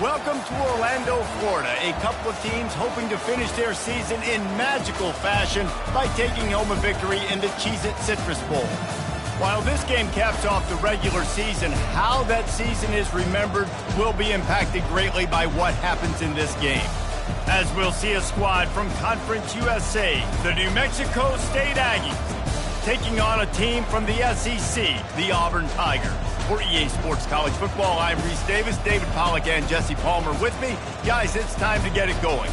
Welcome to Orlando, Florida. A couple of teams hoping to finish their season in magical fashion by taking home a victory in the Cheez Citrus Bowl. While this game caps off the regular season, how that season is remembered will be impacted greatly by what happens in this game. As we'll see a squad from Conference USA, the New Mexico State Aggies, taking on a team from the SEC, the Auburn Tigers. For EA Sports College Football, I'm Reese Davis, David Pollack, and Jesse Palmer with me. Guys, it's time to get it going.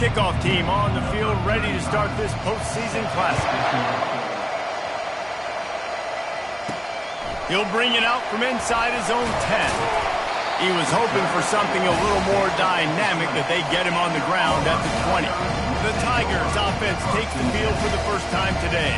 Kickoff team on the field, ready to start this postseason classic. He'll bring it out from inside his own 10. He was hoping for something a little more dynamic, but they get him on the ground at the 20. The Tigers offense takes the field for the first time today.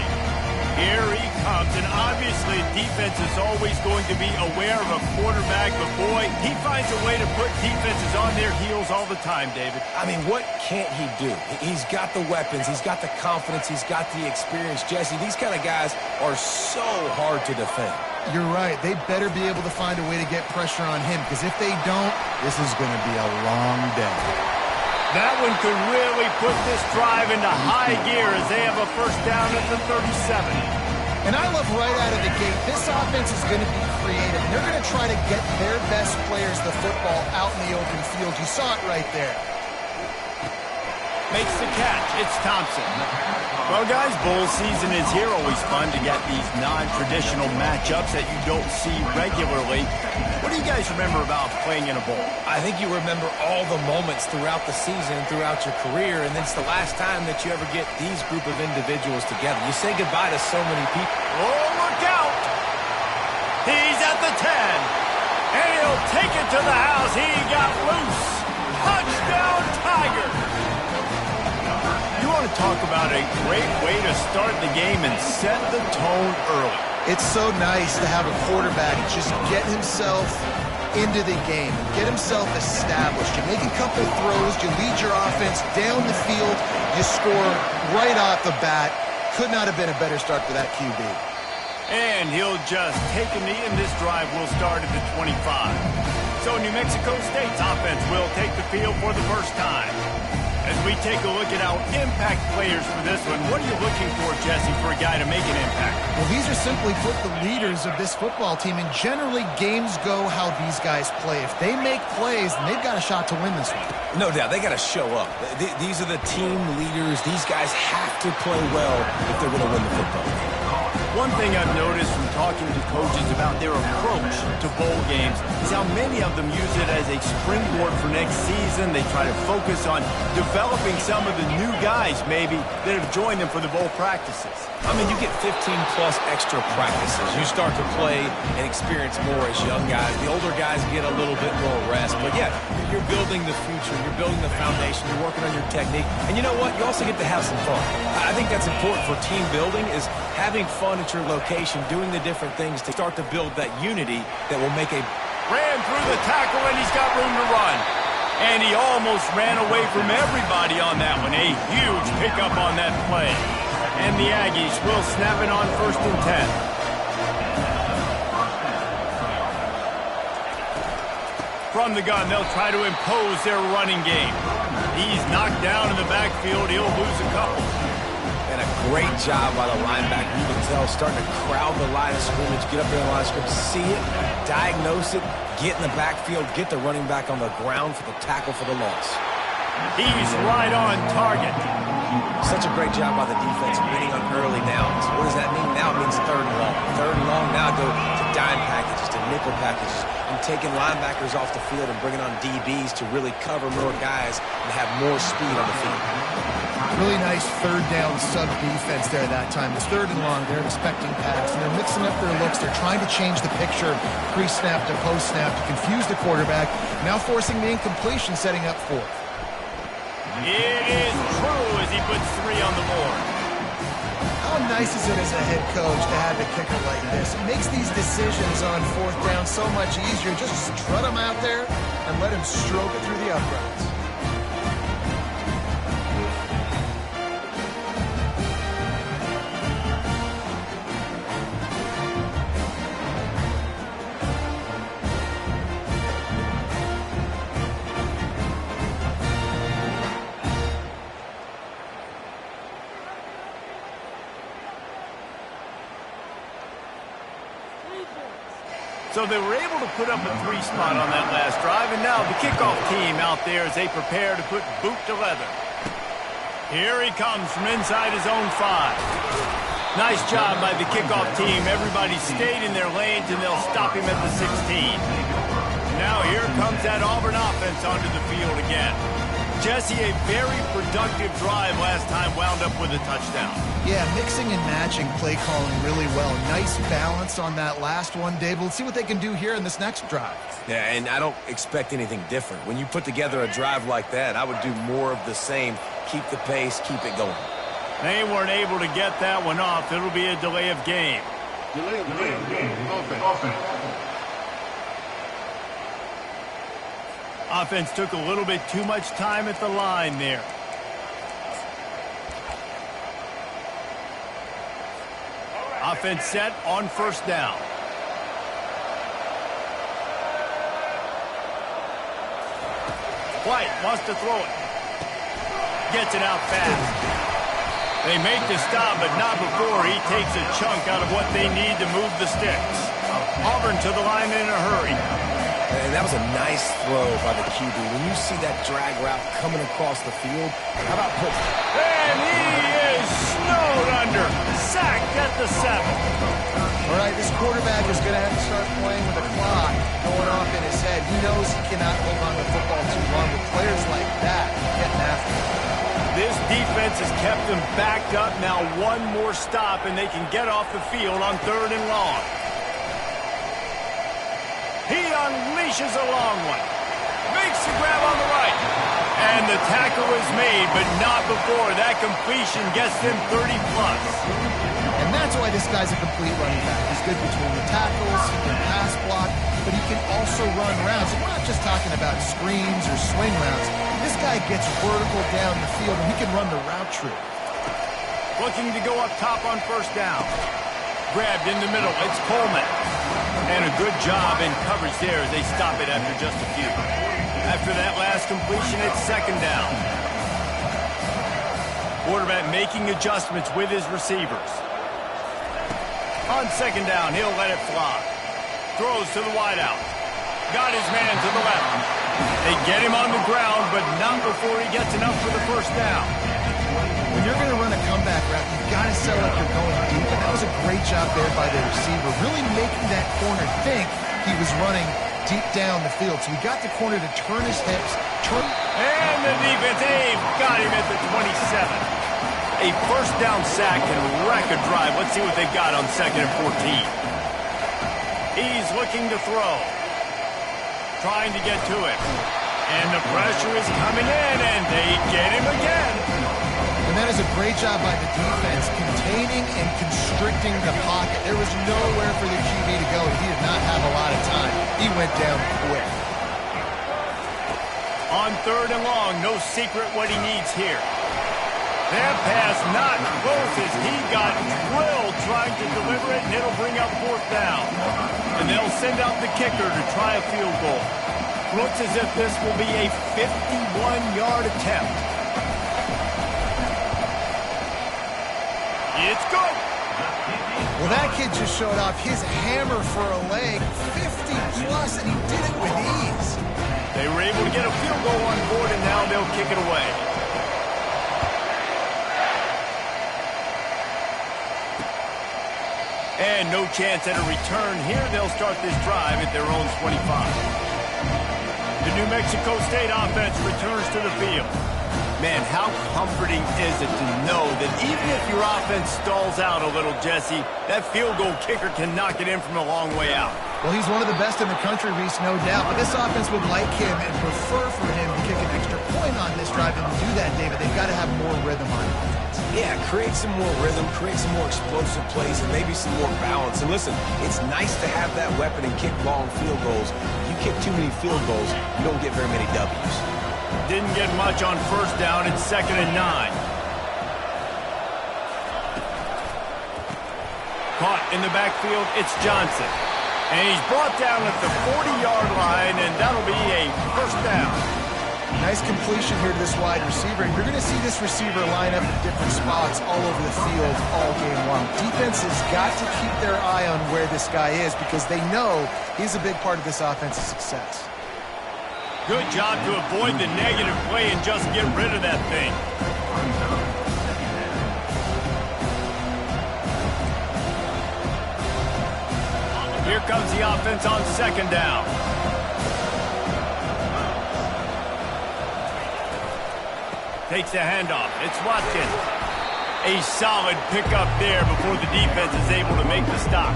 Here he comes, and obviously defense is always going to be aware of a quarterback, but boy, he finds a way to put defenses on their heels all the time, David. I mean, what can't he do? He's got the weapons, he's got the confidence, he's got the experience. Jesse, these kind of guys are so hard to defend. You're right. They better be able to find a way to get pressure on him, because if they don't, this is going to be a long day. That one could really put this drive into high gear as they have a first down at the 37. And I love right out of the gate, this offense is going to be creative. They're going to try to get their best players the football out in the open field. You saw it right there. Makes the catch. It's Thompson. Well, guys, bowl season is here. Always fun to get these non-traditional matchups that you don't see regularly. What do you guys remember about playing in a bowl? I think you remember all the moments throughout the season, throughout your career, and it's the last time that you ever get these group of individuals together. You say goodbye to so many people. Oh, look out! He's at the 10, and he'll take it to the house. He got loose. Touchdown, Tigers! You want to talk about a great way to start the game and set the tone early. It's so nice to have a quarterback just get himself into the game, get himself established. You make a couple throws, you lead your offense down the field, you score right off the bat. Could not have been a better start for that QB. And he'll just take a knee, and this drive will start at the 25. So New Mexico State's offense will take the field for the first time. As we take a look at our impact players for this one, what are you looking for, Jesse, for a guy to make an impact? Well, these are simply put the leaders of this football team, and generally games go how these guys play. If they make plays, then they've got a shot to win this one. No doubt, they got to show up. These are the team leaders. These guys have to play well if they're going to win the football game. One thing I've noticed from talking to coaches about their approach to bowl games is how many of them use it as a springboard for next season. They try to focus on developing some of the new guys, maybe, that have joined them for the bowl practices. I mean, you get 15-plus extra practices. You start to play and experience more as young guys. The older guys get a little bit more rest. But, yeah, you're building the future. You're building the foundation. You're working on your technique. And you know what? You also get to have some fun. I think that's important for team building is having fun at your location, doing the different things to start to build that unity that will make a... Ran through the tackle, and he's got room to run. And he almost ran away from everybody on that one. A huge pickup on that play. And the Aggies will snap it on 1st and 10. From the gun, they'll try to impose their running game. He's knocked down in the backfield. He'll lose a couple. And a great job by the linebacker. You can tell, starting to crowd the line of scrimmage, get up there in the line of scrimmage, see it, diagnose it, get in the backfield, get the running back on the ground for the tackle for the loss. He's right on target. Such a great job by the defense winning on early downs. What does that mean? Now it means 3rd and long. 3rd and long, now go to dime packages, to nickel packages, and taking linebackers off the field and bringing on DBs to really cover more guys and have more speed on the field. Really nice 3rd down sub defense there that time. It's 3rd and long. They're expecting pass, and they're mixing up their looks. They're trying to change the picture pre-snap to post-snap to confuse the quarterback, now forcing the incompletion, setting up 4th. It is true as he puts 3 on the board. How How nice is it as a head coach to have a kicker like this? It makes these decisions on fourth down so much easier. Just strut him out there and let him stroke it through the uprights. So they were able to put up a 3 spot on that last drive, and now the kickoff team out there as they prepare to put boot to leather. Here he comes from inside his own 5. Nice job by the kickoff team. Everybody stayed in their lanes, and they'll stop him at the 16. Now here comes that Auburn offense onto the field again. Jesse, a very productive drive last time, wound up with a touchdown. Yeah, mixing and matching play calling really well. Nice balance on that last one, Dave. Let's see what they can do here in this next drive. Yeah, and I don't expect anything different. When you put together a drive like that, I would do more of the same. Keep the pace, keep it going. They weren't able to get that one off. It'll be a delay of game. Delay of game. Offense. Offense took a little bit too much time at the line there. Offense set on first down. White wants to throw it. Gets it out fast. They make the stop, but not before he takes a chunk out of what they need to move the sticks. Auburn to the line in a hurry. And that was a nice throw by the QB. When you see that drag route coming across the field, how about put... And he is snowed under. Sacked at the 7. All right, this quarterback is going to have to start playing with a clock going off in his head. He knows he cannot hold on to the football too long. With players like that, getting after him. This defense has kept them backed up. Now one more stop, and they can get off the field on 3rd and long. He unleashes a long one. Makes the grab on the right. And the tackle is made, but not before. That completion gets them 30-plus. And that's why this guy's a complete running back. He's good between the tackles, he can pass block, but he can also run routes. And we're not just talking about screens or swing routes. This guy gets vertical down the field, and he can run the route tree. Looking to go up top on first down. Grabbed in the middle. It's Coleman. And a good job in coverage there as they stop it after just a few. After that last completion, it's 2nd down. Quarterback making adjustments with his receivers. On 2nd down, he'll let it fly. Throws to the wideout. Got his man to the left. They get him on the ground, but not before he gets enough for the first down. When you're going to run a comeback route, you've got to sell like you're going deep, and that was a great job there by the receiver, really making that corner think he was running deep down the field. So he got the corner to turn his hips. And the defense, they've got him at the 27. A first down sack can wreck a drive. Let's see what they've got on 2nd and 14. He's looking to throw. Trying to get to it. And the pressure is coming in, and they get him again. And that is a great job by the defense, containing and constricting the pocket. There was nowhere for the QB to go. He did not have a lot of time. He went down quick. On 3rd and long, no secret what he needs here. That pass not close as he got drilled trying to deliver it, and it'll bring up 4th down. And they'll send out the kicker to try a field goal. Looks as if this will be a 51-yard attempt. It's good. Well, that kid just showed off his hammer for a leg, 50-plus, and he did it with ease. They were able to get a field goal on board, and now they'll kick it away. And no chance at a return here. They'll start this drive at their own 25. The New Mexico State offense returns to the field. Man, how comforting is it to know that even if your offense stalls out a little, Jesse, that field goal kicker can knock it in from a long way out. Well, he's one of the best in the country, Reese, no doubt. But this offense would like him and prefer for him to kick an extra point on this drive. And to do that, David, they've got to have more rhythm on it. Yeah, create some more rhythm, create some more explosive plays, and maybe some more balance. And listen, it's nice to have that weapon and kick long field goals. You kick too many field goals, you don't get very many W's. Didn't get much on first down. It's 2nd and 9. Caught in the backfield, it's Johnson. And he's brought down at the 40-yard line, and that'll be a first down. Nice completion here to this wide receiver. You're going to see this receiver line up in different spots all over the field all game long. Defense has got to keep their eye on where this guy is because they know he's a big part of this offense's success. Good job to avoid the negative play and just get rid of that thing. Here comes the offense on 2nd down. Takes the handoff. It's Watkins. A solid pickup there before the defense is able to make the stop.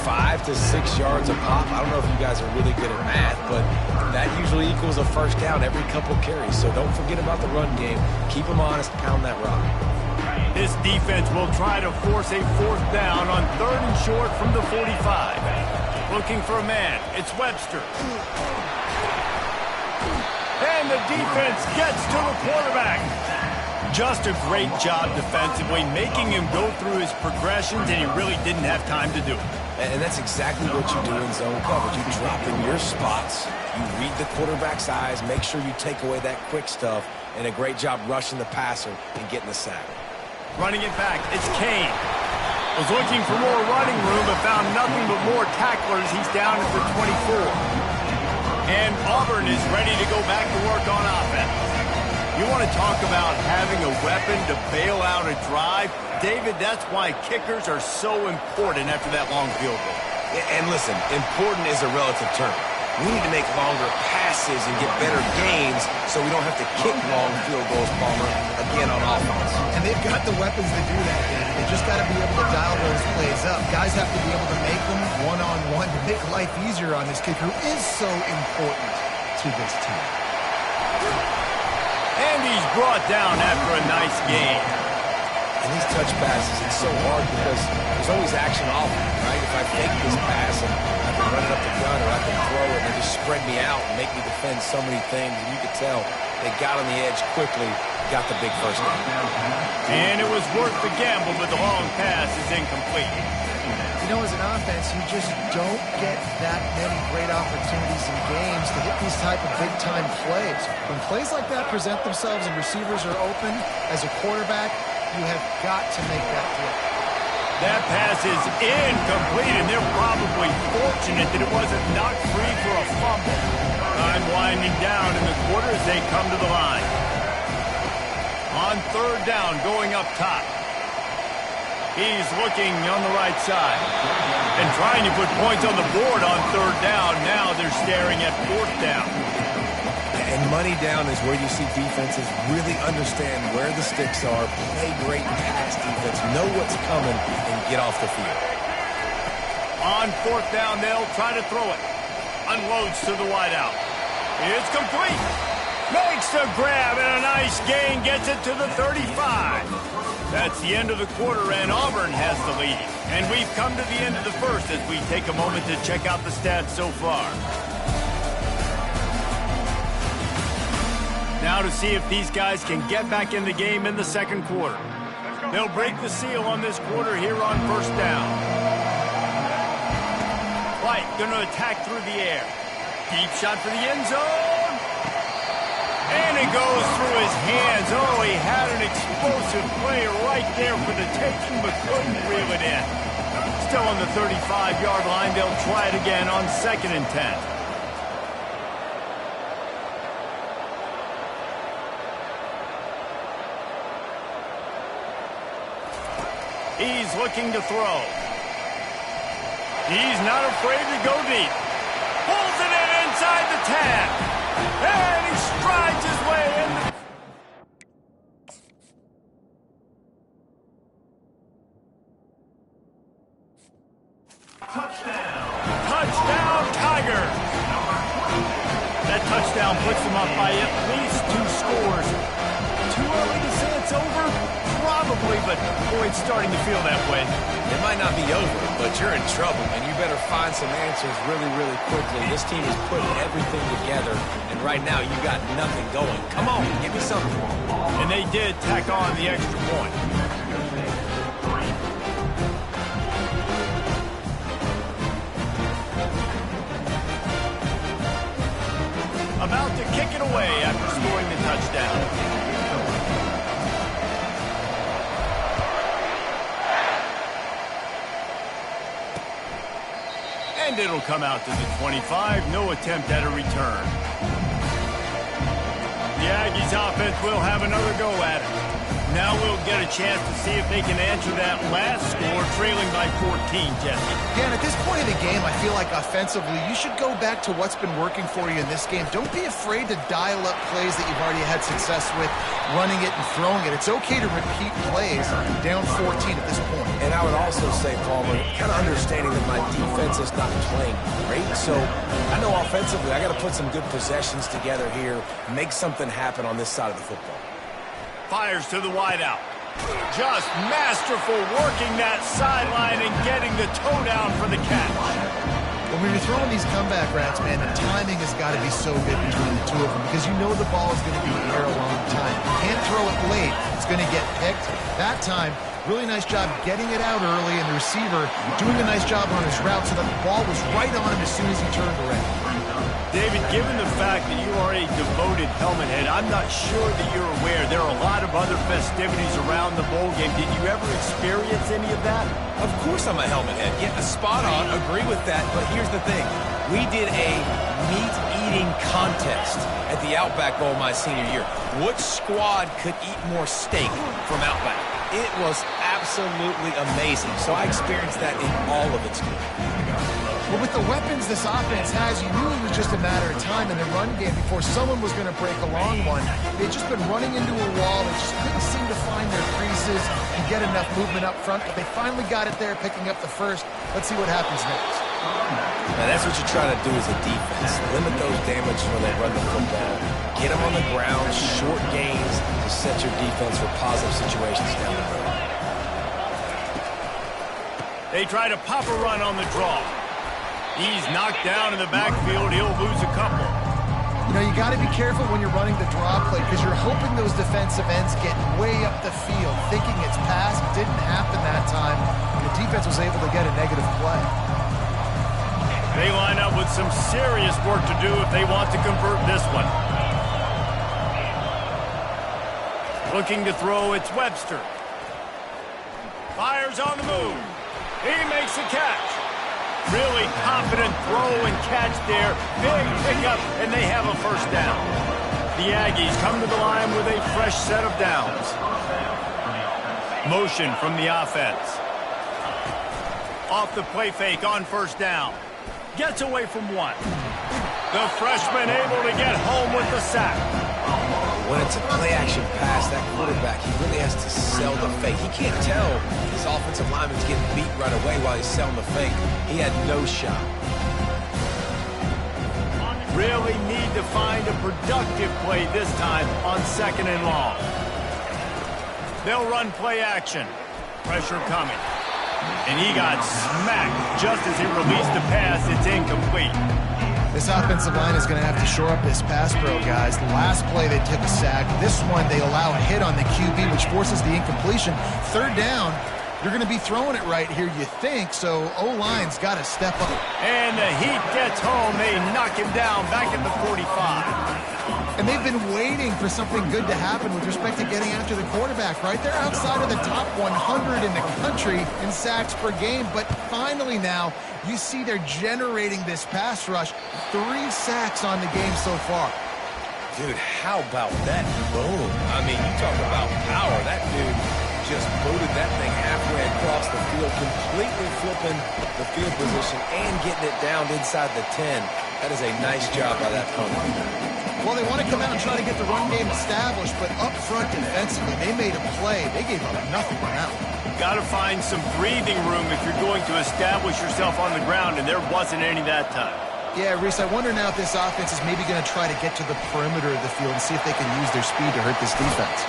5 to 6 yards a pop. I don't know if you guys are really good at math, but that usually equals a first down every couple carries. So don't forget about the run game. Keep them honest. Pound that rock. This defense will try to force a 4th down on 3rd and short from the 45. Looking for a man. It's Webster. And the defense gets to the quarterback. Just a great job defensively, making him go through his progressions, and he really didn't have time to do it. And that's exactly what you do in zone coverage. You drop in your spots, you read the quarterback's eyes, make sure you take away that quick stuff, and a great job rushing the passer and getting the sack. Running it back, it's Kane. Was looking for more running room, but found nothing but more tacklers. He's down at the 24. And Auburn is ready to go back to work on offense. You want to talk about having a weapon to bail out a drive? David, that's why kickers are so important after that long field goal. And listen, important is a relative term. We need to make longer passes and get better gains so we don't have to kick long field goals, Palmer, again on offense. And they've got the weapons to do that, David. They just got to be able to dial those plays up. Guys have to be able to make them one-on-one to make life easier on this kid who is so important to this team. And he's brought down after a nice game. And these touch passes, it's so hard because there's always action off, right? If I fake this pass and I can run it up the gun or I can throw it and they just spread me out and make me defend so many things. And you could tell they got on the edge quickly, got the big first down. And it was worth the gamble, but the long pass is incomplete. You know, as an offense, you just don't get that many great opportunities in games to hit these type of big-time plays. When plays like that present themselves and receivers are open, as a quarterback, you have got to make that play. That pass is incomplete, and they're probably fortunate that it wasn't knocked free for a fumble. Time winding down in the quarter as they come to the line. On 3rd down, going up top. He's looking on the right side and trying to put points on the board on 3rd down. Now they're staring at 4th down. And money down is where you see defenses really understand where the sticks are, play great pass defense, know what's coming, and get off the field. On 4th down, they'll try to throw it. Unloads to the wideout. It's complete. Makes the grab and a nice gain, gets it to the 35. That's the end of the quarter, and Auburn has the lead. And we've come to the end of the first as we take a moment to check out the stats so far. Now to see if these guys can get back in the game in the 2nd quarter. They'll break the seal on this quarter here on 1st down. White going to attack through the air. Deep shot for the end zone. And it goes through his hands. Oh, he had an explosive play right there for the taking, but couldn't reel it in. Still on the 35-yard line. They'll try it again on 2nd and 10. He's looking to throw. He's not afraid to go deep. Pulls it in inside the 10. And he strides his way in. Touchdown. Touchdown, Tiger. That touchdown puts them up by at least 2 scores. Too early to say it's over. but boy, it's starting to feel that way. It might not be over, but you're in trouble, and you better find some answers really, really quickly. This team is putting everything together, and right now you got nothing going. Come on, give me something. And they did tack on the extra point. About to kick it away after scoring the touchdown. And it'll come out to the 25. No attempt at a return. The Aggies offense will have another go at it. Now we'll get a chance to see if they can answer that last score, trailing by 14, Jesse. Yeah, and at this point in the game, I feel like offensively, you should go back to what's been working for you in this game. Don't be afraid to dial up plays that you've already had success with, running it and throwing it. It's okay to repeat plays down 14 at this point. And I would also say, Palmer, kind of understanding that my defense is not playing great. So I know offensively I got to put some good possessions together here, make something happen on this side of the football. Fires to the wideout. Just masterful working that sideline and getting the toe down for the catch. Well, when you're throwing these comeback routes, man, the timing has got to be so good between the two of them because you know the ball is going to be in the air a long time. You can't throw it late. It's going to get picked. That time, really nice job getting it out early, and the receiver doing a nice job on his route so that the ball was right on him as soon as he turned around. David, given the fact that you are a devoted helmet head, I'm not sure that you're aware there are a lot of other festivities around the bowl game. Did you ever experience any of that? Of course I'm a helmet head. Yeah, spot on. Agree with that. But here's the thing. We did a meat-eating contest at the Outback Bowl my senior year. Which squad could eat more steak from Outback? It was absolutely amazing. So I experienced that in all of its glory. Well, with the weapons this offense has, you knew it was just a matter of time in the run game before someone was going to break a long one. They'd just been running into a wall. They just couldn't seem to find their creases and get enough movement up front, but they finally got it there, picking up the first. Let's see what happens next. Now, that's what you try to do as a defense. Limit those damages when they run the football. Get them on the ground, short gains to set your defense for positive situations down the road. They try to pop a run on the draw. He's knocked down in the backfield. He'll lose a couple. You know, you got to be careful when you're running the draw play because you're hoping those defensive ends get way up the field, thinking it's pass. It didn't happen that time, and the defense was able to get a negative play. They line up with some serious work to do if they want to convert this one. Looking to throw, it's Webster. Fires on the move. He makes a catch. Really confident throw and catch there. Big pickup, and they have a first down. The Aggies come to the line with a fresh set of downs. Motion from the offense. Off the play fake on first down. Gets away from one. The freshman able to get home with the sack. When it's a play-action pass, that quarterback, he really has to sell the fake. He can't tell his offensive lineman's getting beat right away while he's selling the fake. He had no shot. Really need to find a productive play this time on second and long. They'll run play action. Pressure coming. And he got smacked just as he released the pass. It's incomplete. This offensive line is going to have to shore up this pass pro, guys. The last play they took a sack. This one they allow a hit on the QB, which forces the incompletion. Third down, you're going to be throwing it right here, you think, so O-line's got to step up. And the heat gets home. They knock him down back at the 45. And they've been waiting for something good to happen with respect to getting after the quarterback, right? They're outside of the top 100 in the country in sacks per game, but finally now you see they're generating this pass rush. 3 sacks on the game so far. Dude, how about that boom? I mean, you talk about power. That dude just booted that thing halfway across the field, completely flipping the field position and getting it down inside the 10. That is a nice job by that punter. Well, they want to come out and try to get the run game established, but up front defensively, they made a play. They gave up nothing on that one. Got to find some breathing room if you're going to establish yourself on the ground, and there wasn't any that time. Yeah, Reese, I wonder now if this offense is maybe going to try to get to the perimeter of the field and see if they can use their speed to hurt this defense.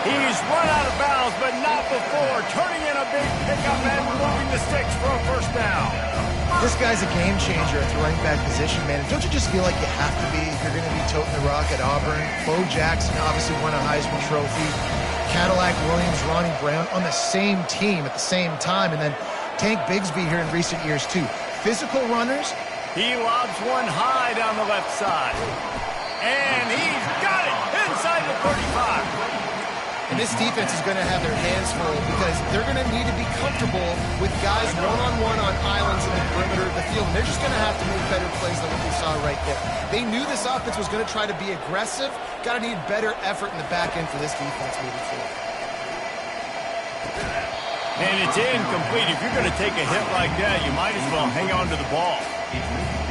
He's run out of bounds, but not before turning in a big pickup and moving the sticks for a first down. This guy's a game changer at the running back position, man. Don't you just feel like you have to be if you're going to be toting the rock at Auburn? Bo Jackson obviously won a Heisman Trophy. Cadillac Williams, Ronnie Brown on the same team at the same time. And then Tank Bigsby here in recent years, too. Physical runners. He lobs one high down the left side. And he's got it inside the 35. And this defense is going to have their hands full because they're going to need to be comfortable with guys one-on-one on islands in the perimeter of the field. And they're just going to have to make better plays than what we saw right there. They knew this offense was going to try to be aggressive. Got to need better effort in the back end for this defense moving forward. And it's incomplete. If you're going to take a hit like that, you might as well hang on to the ball.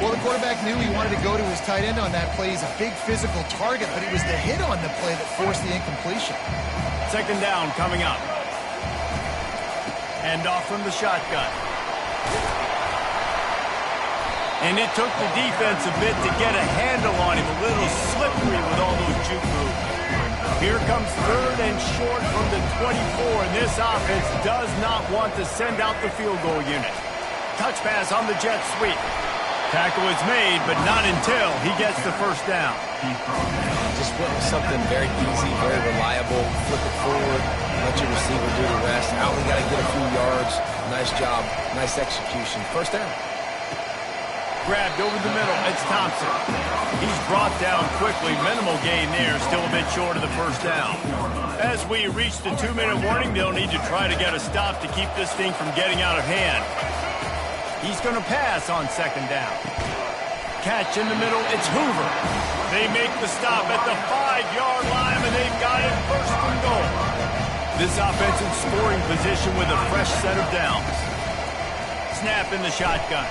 Well, the quarterback knew he wanted to go to his tight end on that play. He's a big physical target, but it was the hit on the play that forced the incompletion. Second down coming up. Hand off from the shotgun. And it took the defense a bit to get a handle on him. A little slippery with all those juke moves. Here comes third and short from the 24. And this offense does not want to send out the field goal unit. Touch pass on the jet sweep. Tackle is made, but not until he gets the first down. Just went with something very easy, very reliable. Flip it forward, let your receiver do the rest. I only got to get a few yards. Nice job, nice execution. First down. Grabbed over the middle. It's Thompson. He's brought down quickly. Minimal gain there. Still a bit short of the first down. As we reach the 2-minute warning, they'll need to try to get a stop to keep this thing from getting out of hand. He's going to pass on second down. Catch in the middle. It's Hoover. They make the stop at the 5-yard line, and they've got it first and goal. This offense in scoring position with a fresh set of downs. Snap in the shotgun.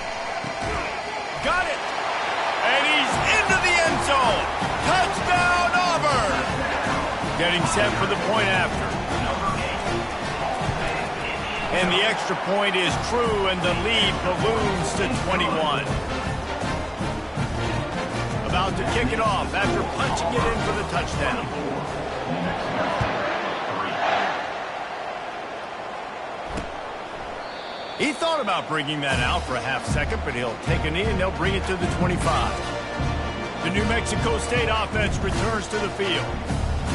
Got it. And he's into the end zone. Touchdown, Auburn. Getting set for the point after. And the extra point is true, and the lead balloons to 21. About to kick it off after punching it in for the touchdown. He thought about bringing that out for a half second, but he'll take a knee and they'll bring it to the 25. The New Mexico State offense returns to the field.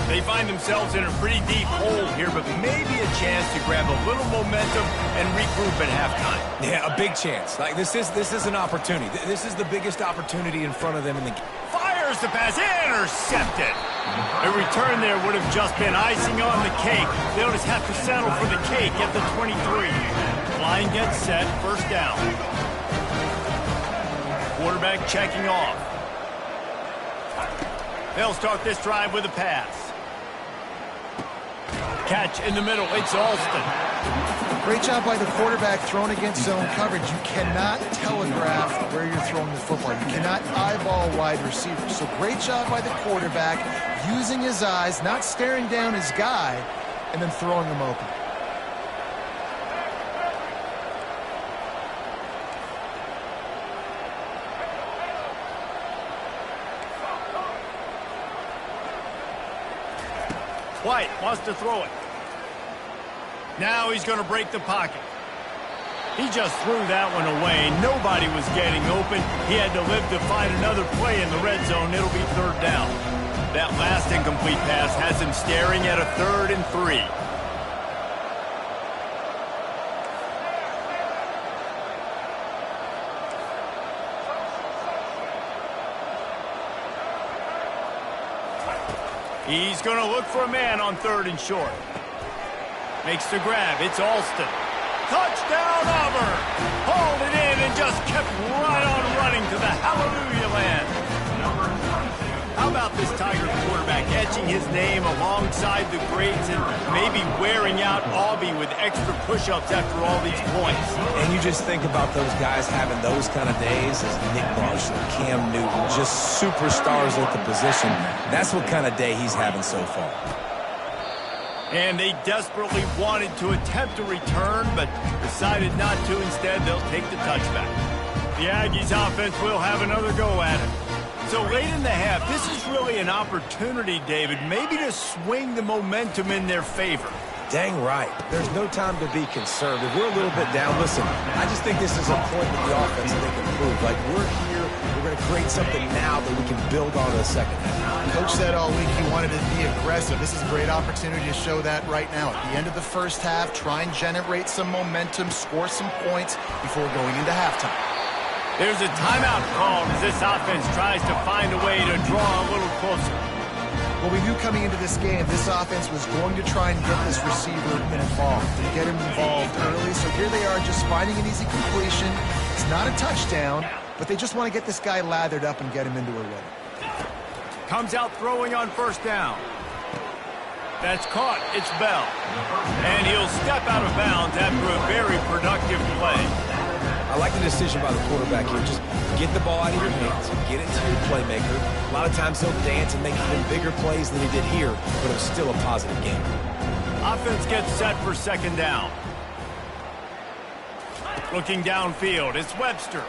They find themselves in a pretty deep hole here, but maybe a chance to grab a little momentum and regroup at halftime. Yeah, a big chance. Like this is an opportunity. This is the biggest opportunity in front of them in the game. Fires the pass, intercepted. A return there would have just been icing on the cake. They'll just have to settle for the cake at the 23. Line gets set, first down. Quarterback checking off. They'll start this drive with a pass. Catch in the middle, it's Alston. Great job by the quarterback throwing against zone coverage. You cannot telegraph where you're throwing the football. You cannot eyeball wide receivers. So great job by the quarterback using his eyes, not staring down his guy, and then throwing him open. White wants to throw it. Now he's going to break the pocket. He just threw that one away. Nobody was getting open. He had to live to find another play in the red zone. It'll be third down. That last incomplete pass has him staring at a 3rd and 3. He's going to look for a man on 3rd and short. Makes the grab. It's Alston. Touchdown, Auburn! Hauled it in and just kept right on running to the hallelujah land. How about this Tiger quarterback etching his name alongside the greats and maybe wearing out Aubie with extra push-ups after all these points? And you just think about those guys having those kind of days as Nick Marshall, Cam Newton, just superstars at the position. That's what kind of day he's having so far. And they desperately wanted to attempt a return, but decided not to. Instead, they'll take the touchback. The Aggies offense will have another go at it. So late in the half, this is really an opportunity, David, maybe to swing the momentum in their favor. Dang right. There's no time to be concerned. If we're a little bit down, listen, I just think this is a point with the offense that they can prove. Like, we're here, we're going to create something now that we can build on in the second half. Coach said all week he wanted to be aggressive. This is a great opportunity to show that right now. At the end of the first half, try and generate some momentum, score some points before going into halftime. There's a timeout called as this offense tries to find a way to draw a little closer. Well, we knew coming into this game, this offense was going to try and get this receiver involved, and get him involved early. So here they are just finding an easy completion. It's not a touchdown, but they just want to get this guy lathered up and get him into a rhythm. Comes out throwing on first down. That's caught. It's Bell. And he'll step out of bounds after a very productive play. I like the decision by the quarterback here. Just get the ball out of your hands, get it to your playmaker. A lot of times he'll dance and make even bigger plays than he did here, but it was still a positive game. Offense gets set for second down. Looking downfield, it's Webster.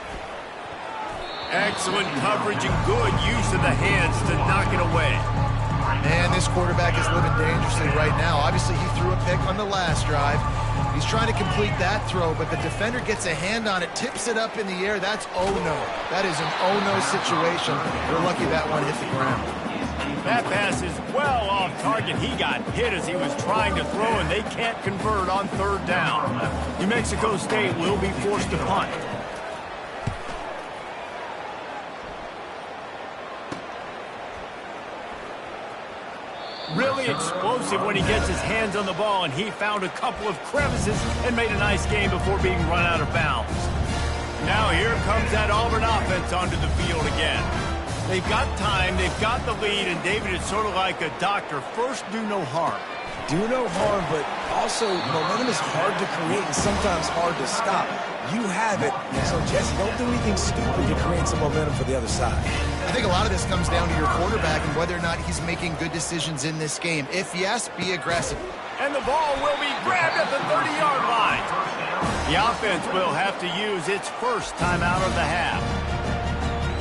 Excellent coverage and good use of the hands to knock it away. Man, this quarterback is living dangerously right now. Obviously, he threw a pick on the last drive. He's trying to complete that throw, but the defender gets a hand on it, tips it up in the air. That's oh-no. That is an oh-no situation. We're lucky that one hit the ground. That pass is well off target. He got hit as he was trying to throw, and they can't convert on third down. New Mexico State will be forced to punt. Really explosive when he gets his hands on the ball, and he found a couple of crevices and made a nice game before being run out of bounds. Now here comes that Auburn offense onto the field again. They've got time, they've got the lead, and David, it's sort of like a doctor. First, do no harm. Do no harm, but also momentum is hard to create and sometimes hard to stop. You have it, so Jesse, don't do anything stupid to create some momentum for the other side. I think a lot of this comes down to your quarterback and whether or not he's making good decisions in this game. If yes, be aggressive. And the ball will be grabbed at the 30-yard line. The offense will have to use its first timeout of the half.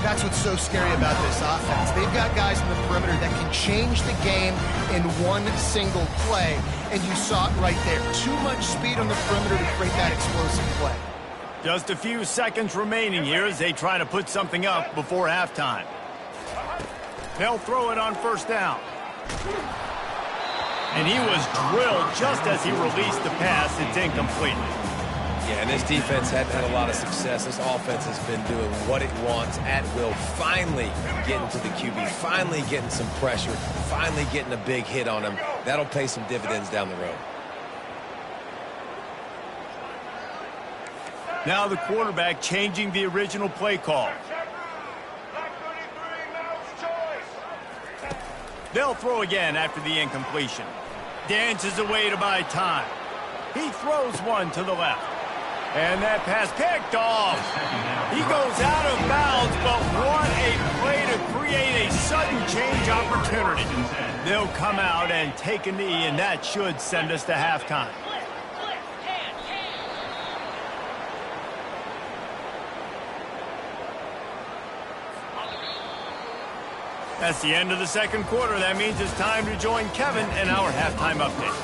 That's what's so scary about this offense. They've got guys in the perimeter that can change the game in one single play, and you saw it right there. Too much speed on the perimeter to create that explosive play. Just a few seconds remaining here as they try to put something up before halftime. They'll throw it on first down. And he was drilled just as he released the pass. It's incomplete. Yeah, and this defense hadn't had a lot of success. This offense has been doing what it wants at will. Finally getting to the QB, finally getting some pressure, finally getting a big hit on him. That'll pay some dividends down the road. Now the quarterback changing the original play call. They'll throw again after the incompletion. Dances away to buy time. He throws one to the left. And that pass picked off. He goes out of bounds, but what a play to create a sudden change opportunity. They'll come out and take a knee, and that should send us to halftime. That's the end of the second quarter. That means it's time to join Kevin in our halftime update.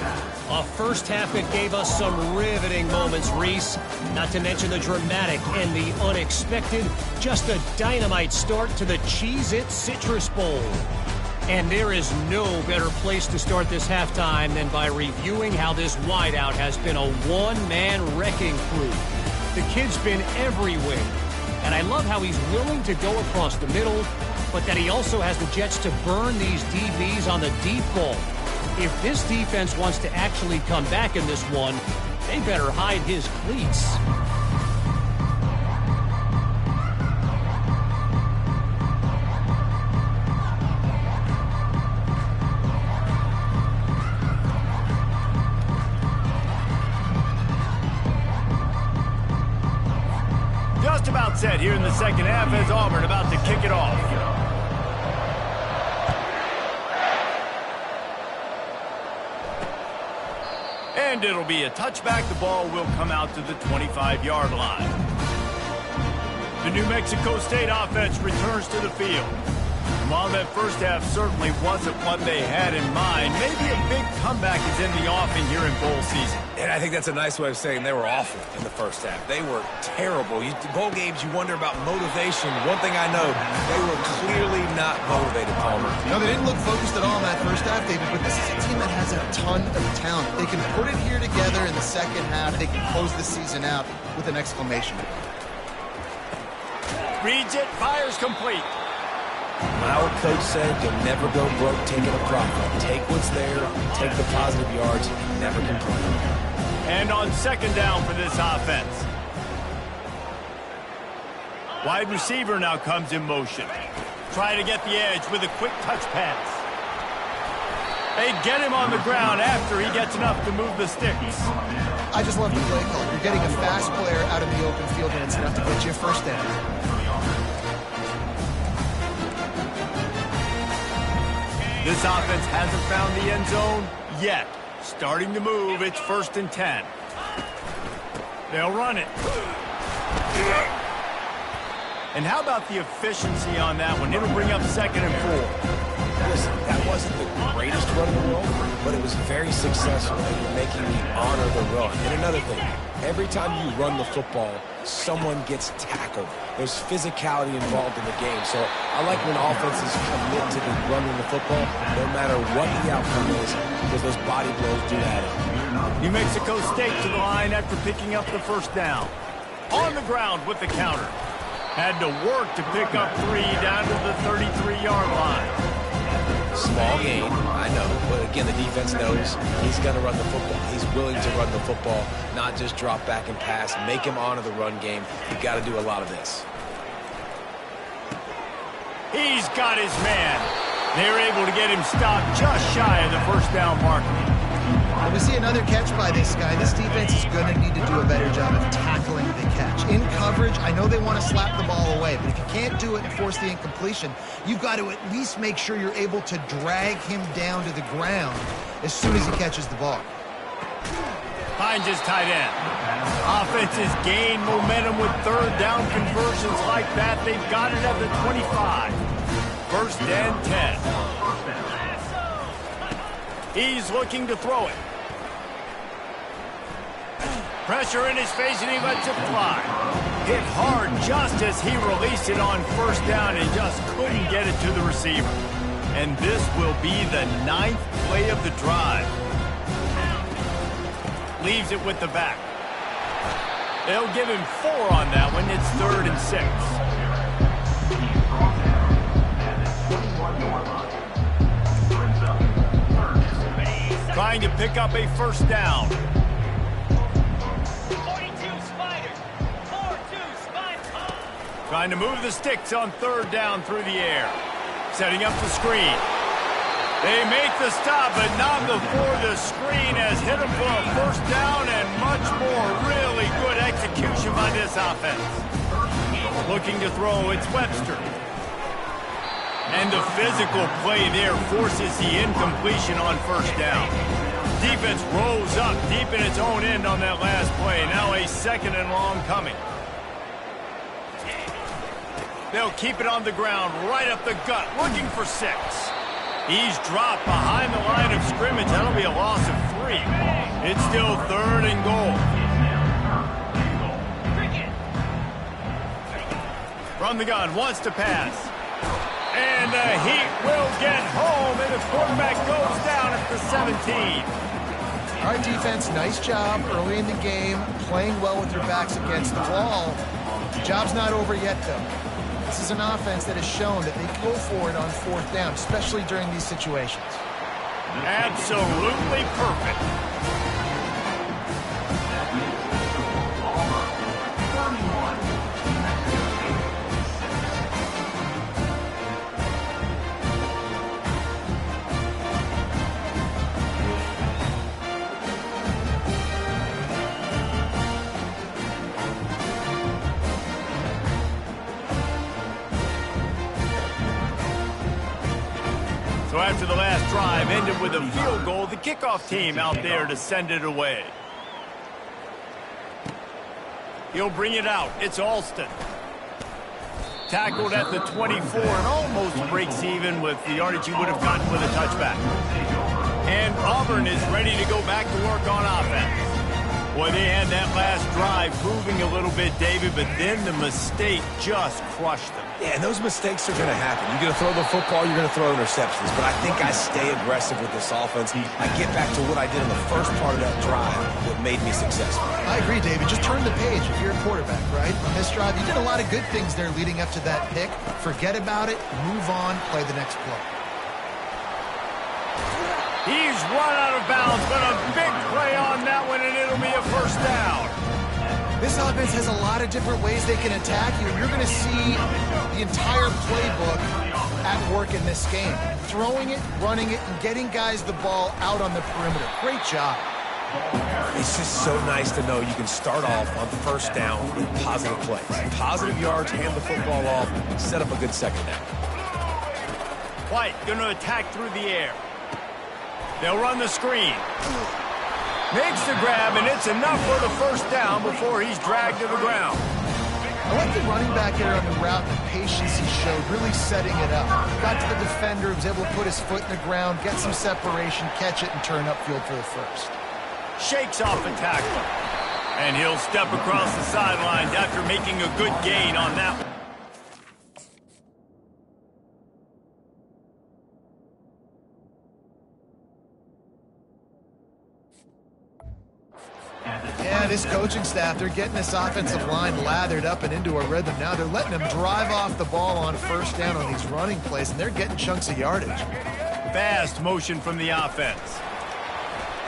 A first half that gave us some riveting moments, Reese. Not to mention the dramatic and the unexpected. Just a dynamite start to the Cheez-It Citrus Bowl. And there is no better place to start this halftime than by reviewing how this wideout has been a one-man wrecking crew. The kid's been everywhere. And I love how he's willing to go across the middle, but that he also has the jets to burn these DBs on the deep ball. If this defense wants to actually come back in this one, they better hide his cleats. Just about set here in the second half as Auburn about to kick it off. And it'll be a touchback. The ball will come out to the 25-yard line. The New Mexico State offense returns to the field. And while that first half certainly wasn't what they had in mind, maybe a big comeback is in the offing here in bowl season. And I think that's a nice way of saying they were awful in the first half. They were terrible. Bowl games, you wonder about motivation. One thing I know, they were clearly not motivated, Palmer. No, they didn't look focused at all in that first half, David, but this is a team that has a ton of talent. They can put it here together in the second half. They can close the season out with an exclamation. Reads it, fires complete. My old coach said you'll never go broke taking a profit. Take what's there, take the positive yards, and never complain. And on second down for this offense. Wide receiver now comes in motion. Try to get the edge with a quick touch pass. They get him on the ground after he gets enough to move the sticks. I just love the play call. You're getting a fast player out in the open field, and it's enough to get you a first down. This offense hasn't found the end zone yet. Starting to move, it's 1st and 10. They'll run it. And how about the efficiency on that one? It'll bring up 2nd and 4. Listen, that wasn't the greatest run in the world, but it was very successful in making me honor the run. And another thing, every time you run the football, someone gets tackled. There's physicality involved in the game. So I like when offenses commit to the running the football, no matter what the outcome is, because those body blows do add up. New Mexico State to the line after picking up the first down. On the ground with the counter. Had to work to pick up 3 down to the 33-yard line. Small gain, I know, but again, the defense knows he's going to run the football. He's willing to run the football, not just drop back and pass, make him honor the run game. You've got to do a lot of this. He's got his man. They're able to get him stopped just shy of the first down marker. When we see another catch by this guy, this defense is going to need to do a better job of tackling the catch. In coverage, I know they want to slap the ball away, but if you can't do it and force the incompletion, you've got to at least make sure you're able to drag him down to the ground as soon as he catches the ball. Finds his tight end. Offenses gain momentum with 3rd down conversions like that. They've got it at the 25. 1st and 10. He's looking to throw it. Pressure in his face, and he lets it fly. Hit hard just as he released it on 1st down and just couldn't get it to the receiver. And this will be the 9th play of the drive. Leaves it with the back. They'll give him 4 on that one. It's 3rd and 6. Trying to pick up a 1st down. 42 Spider. 4-2 Spider. Trying to move the sticks on 3rd down through the air. Setting up the screen. They make the stop, but not before the screen has hit them for a 1st down and much more. Really good execution by this offense. Looking to throw, it's Webster. And the physical play there forces the incompletion on 1st down. Defense rose up deep in its own end on that last play. Now a 2nd and long coming. They'll keep it on the ground, right up the gut, looking for 6. He's dropped behind the line of scrimmage. That'll be a loss of 3. It's still 3rd and goal. From the gun, wants to pass. And the Heat will get home, and the quarterback goes down at the 17. All right, defense, nice job early in the game, playing well with your backs against the wall. The job's not over yet, though. This is an offense that has shown that they can go for it on 4th down, especially during these situations. Absolutely perfect. So after the last drive ended with a field goal, the kickoff team out there to send it away. He'll bring it out. It's Alston. Tackled at the 24 and almost breaks even with the yardage he would have gotten with a touchback. And Auburn is ready to go back to work on offense. Boy, they had that last drive moving a little bit, David, but then the mistake just crushed them. Yeah, and those mistakes are going to happen. You're going to throw the football, you're going to throw interceptions. But I think I stay aggressive with this offense. I get back to what I did in the first part of that drive, what made me successful. I agree, David. Just turn the page if you're a quarterback, right? On this drive, you did a lot of good things there leading up to that pick. Forget about it, move on, play the next play. He's run out of bounds, but a big play on that one, and it'll be a first down. This offense has a lot of different ways they can attack you, and you're going to see the entire playbook at work in this game. Throwing it, running it, and getting guys the ball out on the perimeter. Great job. It's just so nice to know you can start off on first down with positive plays. Positive yards, hand the football off, set up a good second down. White going to attack through the air. They'll run the screen. Makes the grab, and it's enough for the first down before he's dragged to the ground. I like the running back there on the route and the patience he showed, really setting it up. Got to the defender, was able to put his foot in the ground, get some separation, catch it, and turn upfield for the first. Shakes off a tackle. And he'll step across the sidelines after making a good gain on that one. Yeah, this coaching staff, they're getting this offensive line lathered up and into a rhythm now. They're letting them drive off the ball on first down on these running plays, and they're getting chunks of yardage. Fast motion from the offense.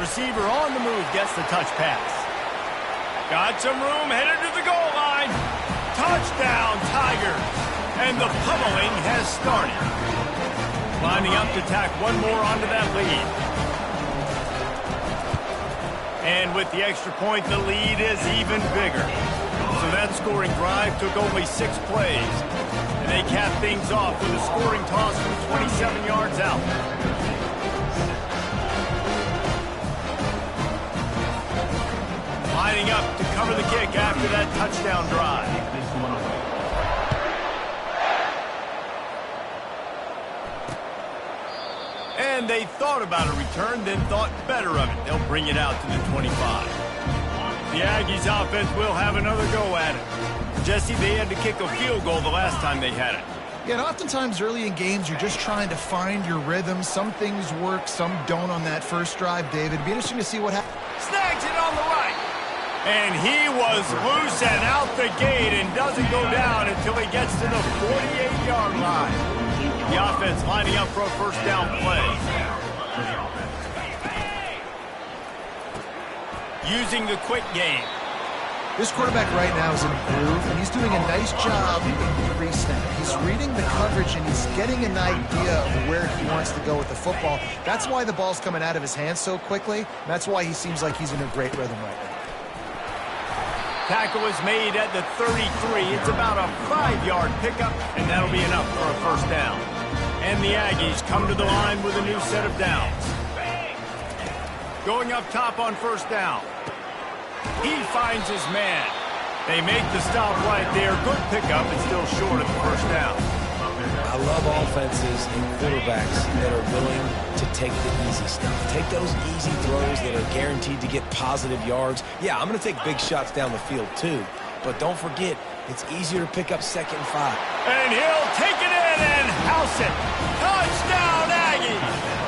Receiver on the move gets the touch pass. Got some room, headed to the goal line. Touchdown, Tigers. And the pummeling has started. Lining up to tack one more onto that lead. And with the extra point, the lead is even bigger. So that scoring drive took only 6 plays. And they capped things off with a scoring toss from 27 yards out. Lining up to cover the kick after that touchdown drive. And they thought about a return, then thought better of it. They'll bring it out to the 25. The Aggies offense will have another go at it. Jesse, they had to kick a field goal the last time they had it. Yeah, and oftentimes early in games, you're just trying to find your rhythm. Some things work, some don't on that first drive, David. It'd be interesting to see what happens. Snags it on the right. And he was loose and out the gate and doesn't go down until he gets to the 48-yard line. The offense lining up for a first down play. Using the quick game. This quarterback right now is in a groove, and he's doing a nice job in pre-snap. He's reading the coverage, and he's getting an idea of where he wants to go with the football. That's why the ball's coming out of his hands so quickly. That's why he seems like he's in a great rhythm right now. Tackle is made at the 33. It's about a 5-yard pickup, and that'll be enough for a first down. And the Aggies come to the line with a new set of downs. Going up top on first down. He finds his man. They make the stop right there. Good pickup, and still short of the first down. I love offenses and quarterbacks that are willing to take the easy stuff. Take those easy throws that are guaranteed to get positive yards. Yeah, I'm going to take big shots down the field too. But don't forget, it's easier to pick up 2nd and 5. And he'll take it in and house it. Touchdown, Aggies!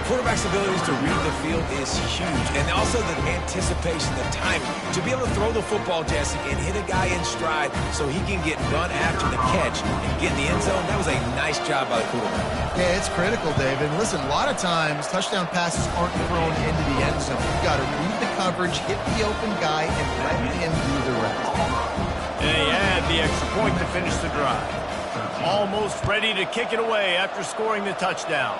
Quarterback's abilities to read the field is huge. And also the anticipation, the timing. To be able to throw the football, Jesse, and hit a guy in stride so he can get run after the catch and get in the end zone, that was a nice job by the quarterback. Yeah, it's critical, David. And listen, a lot of times, touchdown passes aren't thrown into the end zone. You've got to read the coverage, hit the open guy, and let him do the rest. And they add the extra point to finish the drive. Almost ready to kick it away after scoring the touchdown.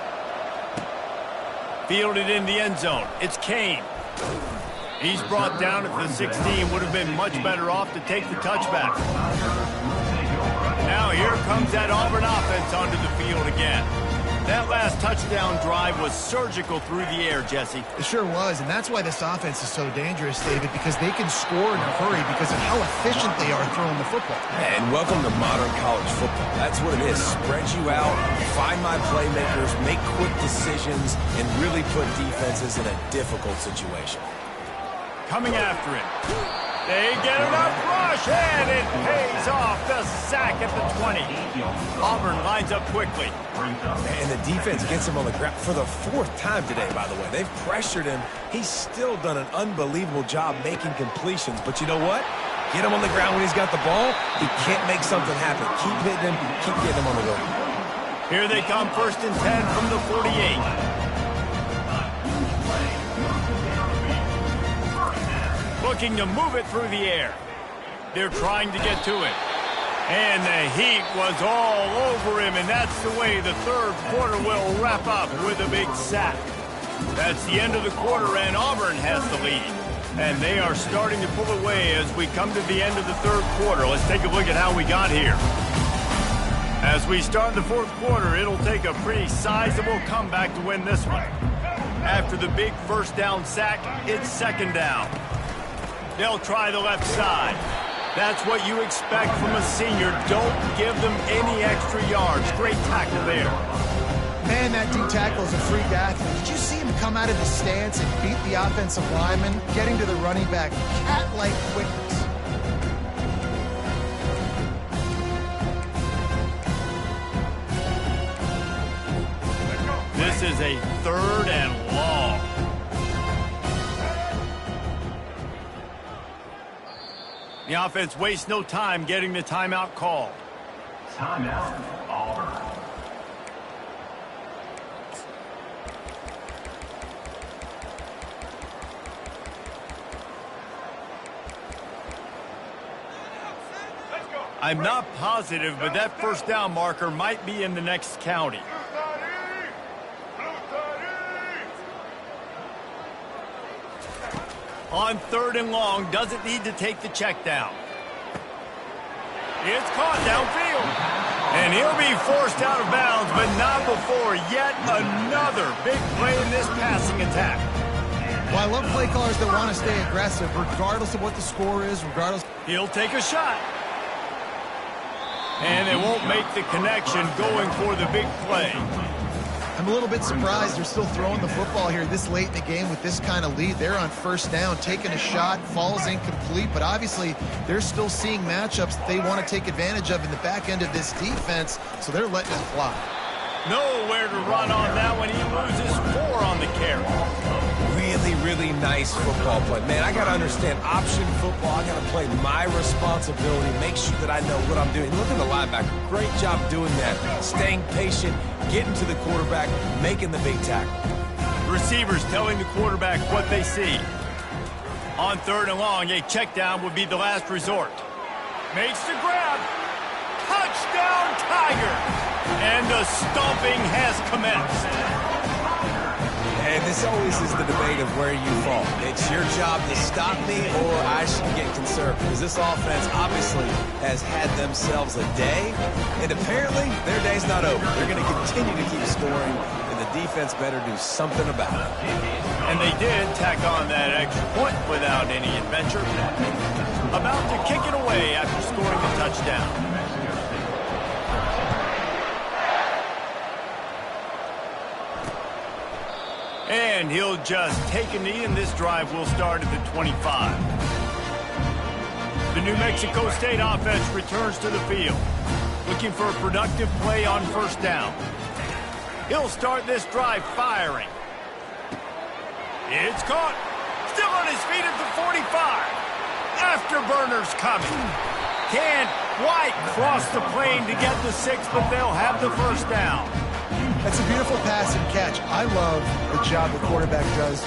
Fielded in the end zone. It's Kane. He's brought down at the 16. Would have been much better off to take the touchback. Now here comes that Auburn offense onto the field again. That last touchdown drive was surgical through the air, Jesse. It sure was, and that's why this offense is so dangerous, David, because they can score in a hurry because of how efficient they are throwing the football. And welcome to modern college football. That's what it is. Spread you out, find my playmakers, make quick decisions, and really put defenses in a difficult situation. Coming after it. They get enough rush, and it pays off. The sack at the 20. Auburn lines up quickly. And the defense gets him on the ground for the 4th time today, by the way. They've pressured him. He's still done an unbelievable job making completions. But you know what? Get him on the ground when he's got the ball. He can't make something happen. Keep hitting him. Keep getting him on the go. Here they come, 1st and 10 from the 48. Looking to move it through the air. They're trying to get to it. And the heat was all over him, and that's the way the 3rd quarter will wrap up with a big sack. That's the end of the quarter, and Auburn has the lead. And they are starting to pull away as we come to the end of the 3rd quarter. Let's take a look at how we got here. As we start the 4th quarter, it'll take a pretty sizable comeback to win this one. After the big 1st down sack, it's 2nd down. They'll try the left side. That's what you expect from a senior. Don't give them any extra yards. Great tackle there. Man, that D tackle is a freak athlete. Did you see him come out of his stance and beat the offensive lineman, getting to the running back? Cat-like quickness. This is a 3rd and long. The offense wastes no time getting the timeout called. Timeout, Auburn. I'm not positive, but that 1st down marker might be in the next county. On 3rd and long, doesn't need to take the check down. It's caught downfield. And he'll be forced out of bounds, but not before yet another big play in this passing attack. Well, I love play callers that want to stay aggressive, regardless of what the score is, regardless. He'll take a shot. And they won't make the connection going for the big play. I'm a little bit surprised they're still throwing the football here this late in the game with this kind of lead. They're on 1st down, taking a shot, falls incomplete, but obviously they're still seeing matchups that they want to take advantage of in the back end of this defense, so they're letting it fly. Nowhere to run on that one. He loses 4 on the carry. Really, really nice football play. Man, I got to understand option football. I got to play my responsibility, make sure that I know what I'm doing. Look at the linebacker. Great job doing that. Staying patient, getting to the quarterback, making the big tackle. Receivers telling the quarterback what they see. On 3rd and long, a check down would be the last resort. Makes the grab. Touchdown, Tiger! And the stomping has commenced. And this always is the debate of where you fall. It's your job to stop me, or I should get conservative. Because this offense obviously has had themselves a day, and apparently their day's not over. They're going to continue to keep scoring, and the defense better do something about it. And they did tack on that extra point without any adventure. About to kick it away after scoring the touchdown. And he'll just take a knee, and this drive will start at the 25. The New Mexico State offense returns to the field, looking for a productive play on 1st down. He'll start this drive firing. It's caught. Still on his feet at the 45. Afterburners coming. Can't quite cross the plane to get the 6, but they'll have the 1st down. That's a beautiful pass and catch. I love the job the quarterback does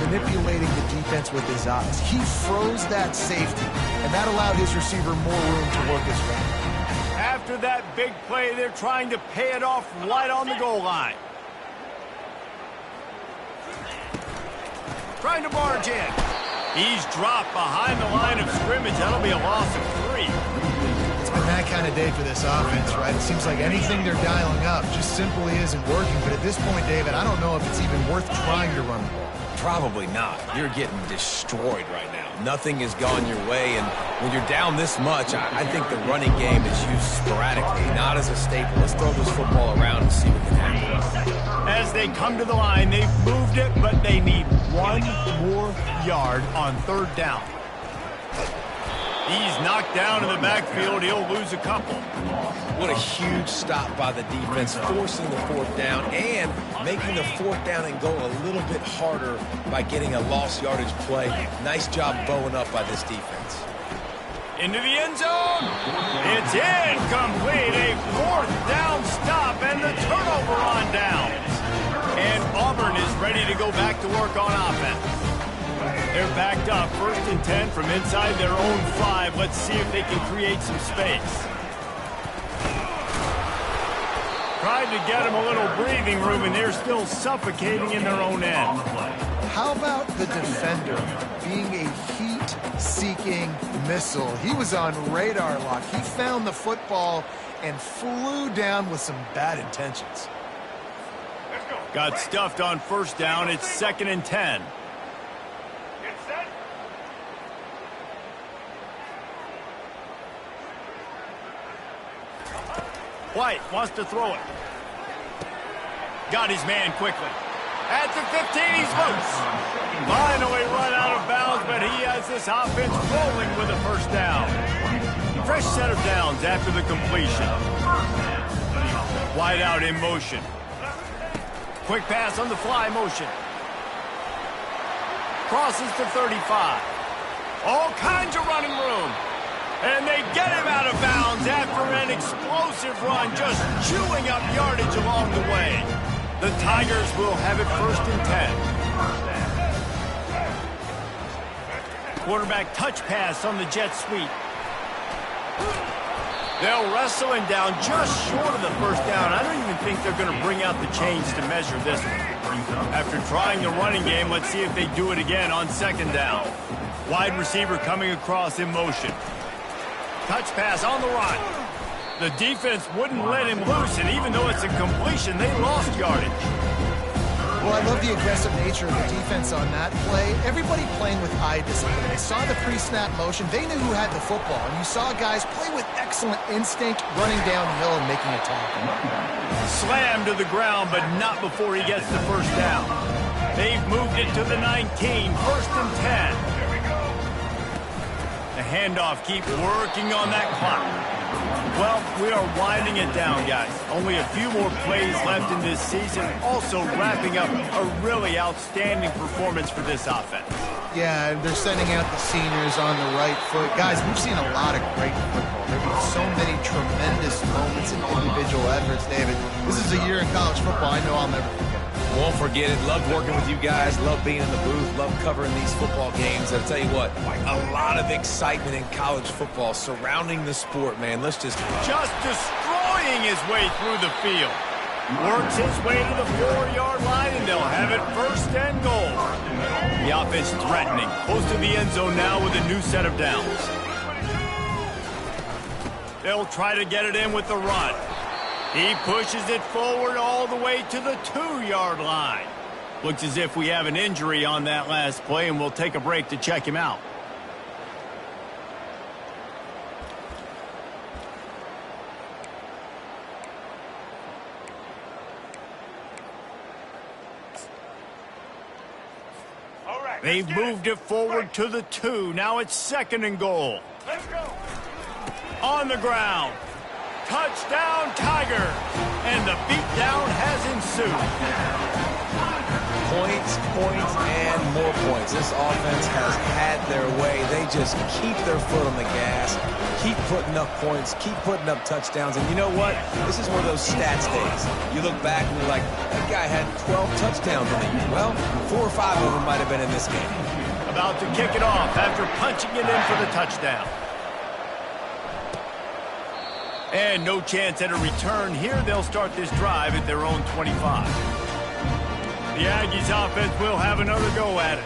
manipulating the defense with his eyes. He froze that safety, and that allowed his receiver more room to work his route. After that big play, they're trying to pay it off right on the goal line. Trying to barge in. He's dropped behind the line of scrimmage. That'll be a loss of 3. It's been that kind of day for this offense, right? It seems like anything they're dialing up just simply isn't working. But at this point, David, I don't know if it's even worth trying to run the ball. Probably not. You're getting destroyed right now. Nothing has gone your way, and when you're down this much, I think the running game is used sporadically, not as a staple. Let's throw this football around and see what can happen. As they come to the line, they've moved it, but they need one more yard on third down. He's knocked down in the backfield. He'll lose a couple. What a huge stop by the defense, forcing the fourth down and making the fourth down and go a little bit harder by getting a lost yardage play. Nice job bowing up by this defense. Into the end zone. It's incomplete. A fourth down stop and the turnover on downs. And Auburn is ready to go back to work on offense. They're backed up, 1st and 10 from inside their own 5. Let's see if they can create some space. Tried to get them a little breathing room, and they're still suffocating in their own end. How about the defender being a heat-seeking missile? He was on radar lock. He found the football and flew down with some bad intentions. Got stuffed on 1st down. It's 2nd and 10. White wants to throw it. Got his man quickly. At the 15, he's loose. Finally run out of bounds, but he has this offense rolling with a 1st down. Fresh set of downs after the completion. Wide out in motion. Quick pass on the fly motion. Crosses to 35. All kinds of running room. And they get him out of bounds after an explosive run, just chewing up yardage along the way. The Tigers will have it 1st and 10. Quarterback touch pass on the jet sweep. They'll wrestle him down just short of the 1st down. I don't even think they're going to bring out the chains to measure this one. After trying the running game, let's see if they do it again on 2nd down. Wide receiver coming across in motion. Touch pass on the run. The defense wouldn't let him loose, and even though it's a completion, they lost yardage. Well, I love the aggressive nature of the defense on that play. Everybody playing with eye discipline. They saw the pre-snap motion. They knew who had the football, and you saw guys play with excellent instinct, running downhill and making a tackle. Slammed to the ground, but not before he gets the 1st down. They've moved it to the 19, 1st and 10. The handoff keeps working on that clock. Well, we are winding it down, guys. Only a few more plays left in this season. Also wrapping up a really outstanding performance for this offense. Yeah, they're sending out the seniors on the right foot. Guys, we've seen a lot of great football. There have been so many tremendous moments in individual efforts, David. This is a year in college football I know I'll never forget. Won't forget it. Loved working with you guys. Loved being in the booth. Loved covering these football games. I'll tell you what, a lot of excitement in college football surrounding the sport, man. Let's just destroying his way through the field. Works his way to the 4-yard line, and they'll have it 1st and goal. The offense threatening. Close to the end zone now with a new set of downs. They'll try to get it in with the run. He pushes it forward all the way to the 2-yard line. Looks as if we have an injury on that last play, and we'll take a break to check him out. They've moved it forward to the 2. Now it's 2nd and goal. Let's go. On the ground. Touchdown, Tiger. And the beatdown has ensued. Points, and more points. This offense has had their way. They just keep their foot on the gas, keep putting up points, keep putting up touchdowns. And you know what? This is one of those stats days. You look back and you're like, that guy had 12 touchdowns in it. Well, 4 or 5 of them might have been in this game. About to kick it off after punching it in for the touchdown. And no chance at a return here. They'll start this drive at their own 25. The Aggies offense will have another go at it.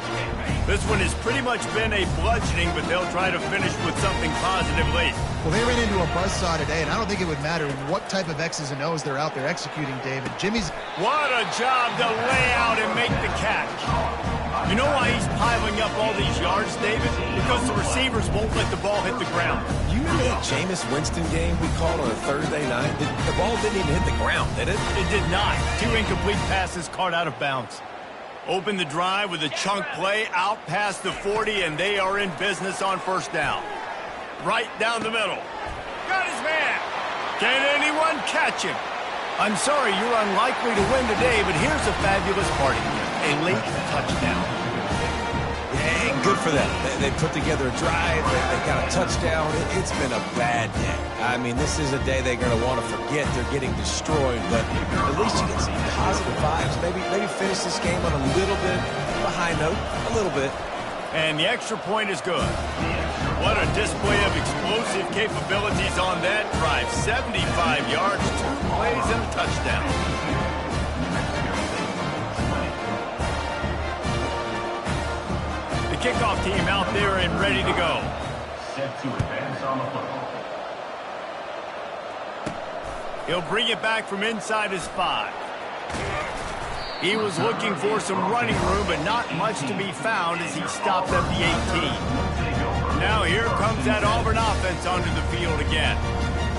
This one has pretty much been a bludgeoning, but they'll try to finish with something positive late. Well, they ran into a buzzsaw today, and I don't think it would matter what type of X's and O's they're out there executing, David. Jimmy's... What a job to lay out and make the catch. You know why he's piling up all these yards, David? Because the receivers won't let the ball hit the ground. You remember that Jameis Winston game we called on a Thursday night? The ball didn't even hit the ground, did it? It did not. 2 incomplete passes caught out of bounds. Open the drive with a chunk play out past the 40, and they are in business on first down. Right down the middle. Got his man. Can anyone catch him? I'm sorry you're unlikely to win today, but here's a fabulous party. A late touchdown. Yeah, good for them. They put together a drive. They got a touchdown. It's been a bad day. I mean, this is a day they're going to want to forget. They're getting destroyed, but at least you get some positive vibes. Maybe finish this game on a little bit of a high note, a little bit. And the extra point is good. What a display of explosive capabilities on that drive. 75 yards, 2 plays, and a touchdown. The kickoff team out there and ready to go. Set to advance on the football. He'll bring it back from inside his 5. He was looking for some running room, but not much to be found as he stopped at the 18. Now here comes that Auburn offense onto the field again.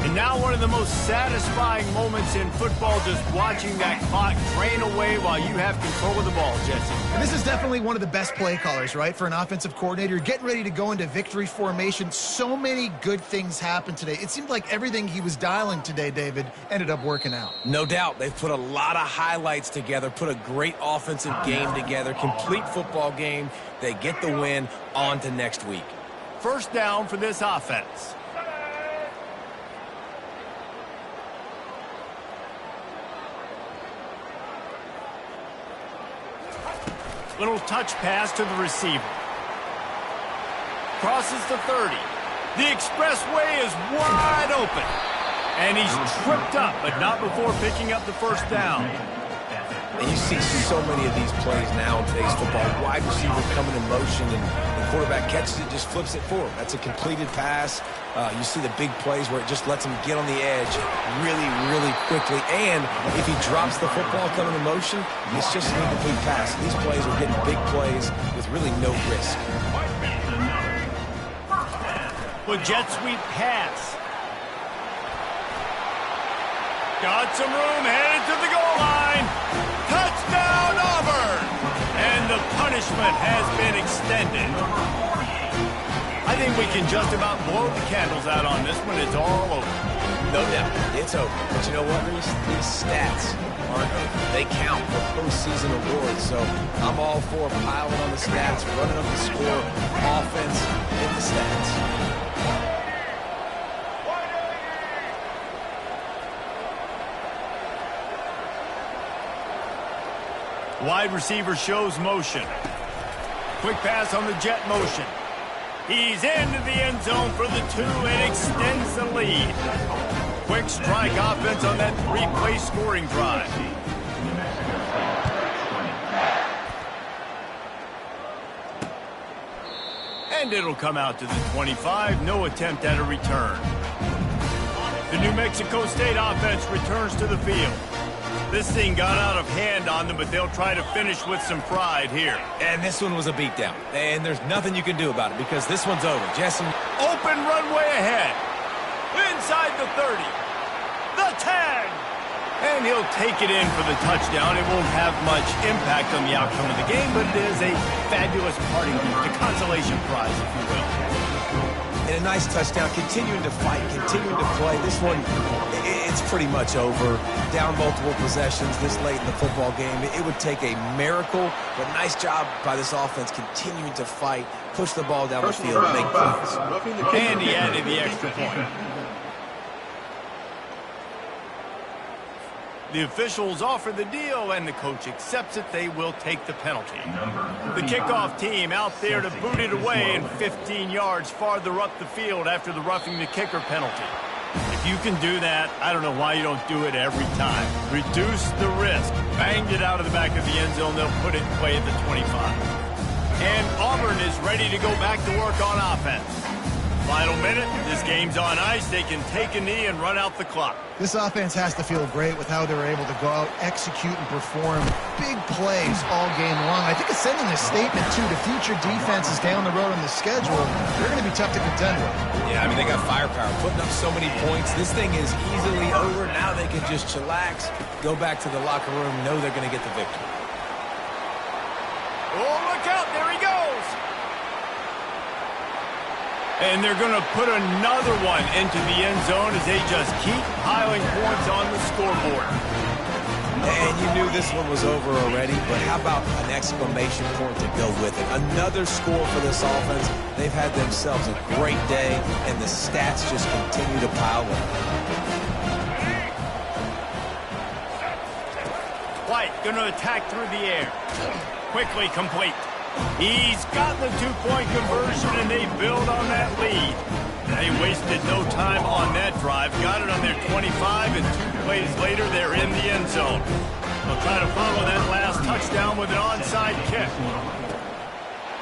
And now one of the most satisfying moments in football, just watching that clock drain away while you have control of the ball, Jesse. And this is definitely one of the best play callers, right, for an offensive coordinator. Getting ready to go into victory formation. So many good things happened today. It seemed like everything he was dialing today, David, ended up working out. No doubt. They've put a lot of highlights together, put a great offensive game together, complete football game. They get the win. On to next week. First down for this offense. Little touch pass to the receiver. Crosses the 30. The expressway is wide open. And he's tripped up, but not before picking up the first down. And you see so many of these plays now in today's football. Wide receiver coming in motion, and the quarterback catches it, just flips it forward. That's a completed pass. You see the big plays where it just lets him get on the edge really, really quickly. And if he drops the football coming in motion, it's just an incomplete pass. These plays are getting big plays with really no risk. With jet sweep pass. Got some room, headed to the goal line. Touchdown, Auburn! And the punishment has been extended. I think we can just about blow the candles out on this one. It's all over. No doubt. It's over. But you know what, Reese? These stats aren't over. They count for postseason awards. So I'm all for piling on the stats, running up the score, offense, hit the stats. Wide receiver shows motion. Quick pass on the jet motion. He's into the end zone for the 2 and extends the lead. Quick strike offense on that 3-play scoring drive. And it'll come out to the 25. No attempt at a return. The New Mexico State offense returns to the field. This thing got out of hand on them, but they'll try to finish with some pride here. And this one was a beatdown. And there's nothing you can do about it because this one's over. Jesse. Open runway ahead. Inside the 30. The 10. And he'll take it in for the touchdown. It won't have much impact on the outcome of the game, but it is a fabulous parting gift, a consolation prize, if you will. And a nice touchdown, continuing to fight, continuing to play. This one, it's pretty much over. Down multiple possessions this late in the football game. It would take a miracle, but nice job by this offense continuing to fight, push the ball down the field, and make plays. And he added the extra point. The officials offer the deal, and the coach accepts it. They will take the penalty. The kickoff team out there to boot it away and 15 yards farther up the field after the roughing the kicker penalty. If you can do that, I don't know why you don't do it every time. Reduce the risk. Banged it out of the back of the end zone. They'll put it in play at the 25. And Auburn is ready to go back to work on offense. Final minute. This game's on ice. They can take a knee and run out the clock. This offense has to feel great with how they were able to go out, execute, and perform big plays all game long. I think it's sending a statement, too, to future defenses down the road on the schedule. They're going to be tough to contend with. Yeah, I mean, they got firepower, putting up so many points. This thing is easily over. Now they can just chillax, go back to the locker room, know they're going to get the victory. Oh, look out. There he goes. And they're going to put another one into the end zone as they just keep piling points on the scoreboard. And you knew this one was over already, but how about an exclamation point to go with it? Another score for this offense. They've had themselves a great day, and the stats just continue to pile up. White going to attack through the air. Quickly complete. He's got the two-point conversion, and they build on that lead. They wasted no time on that drive. Got it on their 25, and 2 plays later, they're in the end zone. They'll try to follow that last touchdown with an onside kick.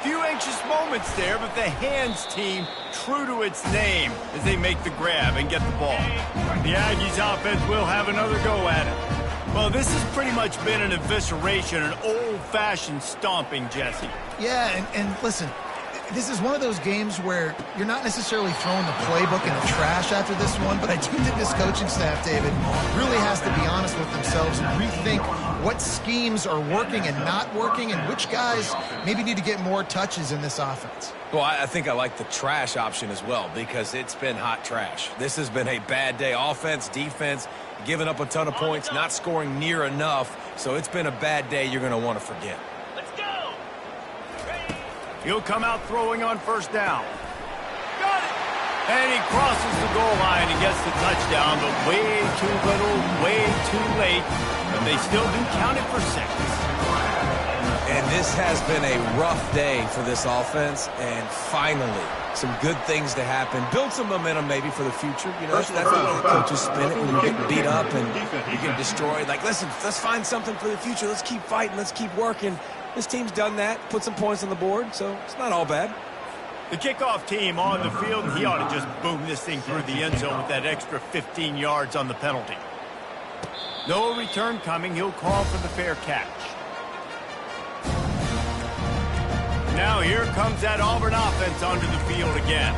Few anxious moments there, but the hands team true to its name as they make the grab and get the ball. The Aggies offense will have another go at it. Well, this has pretty much been an evisceration, an old-fashioned stomping, Jesse. Yeah, and listen, this is one of those games where you're not necessarily throwing the playbook in the trash after this one, but I do think this coaching staff, David, really has to be honest with themselves and rethink what schemes are working and not working and which guys maybe need to get more touches in this offense. Well, I think I like the trash option as well because it's been hot trash. This has been a bad day. Offense, defense, giving up a ton of points, not scoring near enough. So it's been a bad day you're going to want to forget. Let's go. He'll come out throwing on first down. Got it. And he crosses the goal line and gets the touchdown, but way too little, way too late. But they still do count it for 6. And this has been a rough day for this offense, and finally, some good things to happen. Build some momentum maybe for the future. You know, that's the way the coaches spin it when you're getting beat up and you get destroyed. Like, listen, let's find something for the future. Let's keep fighting. Let's keep working. This team's done that, put some points on the board, so it's not all bad. The kickoff team on the field, and he ought to just boom this thing through the end zone with that extra 15 yards on the penalty. No return coming. He'll call for the fair catch. Now here comes that Auburn offense onto the field again.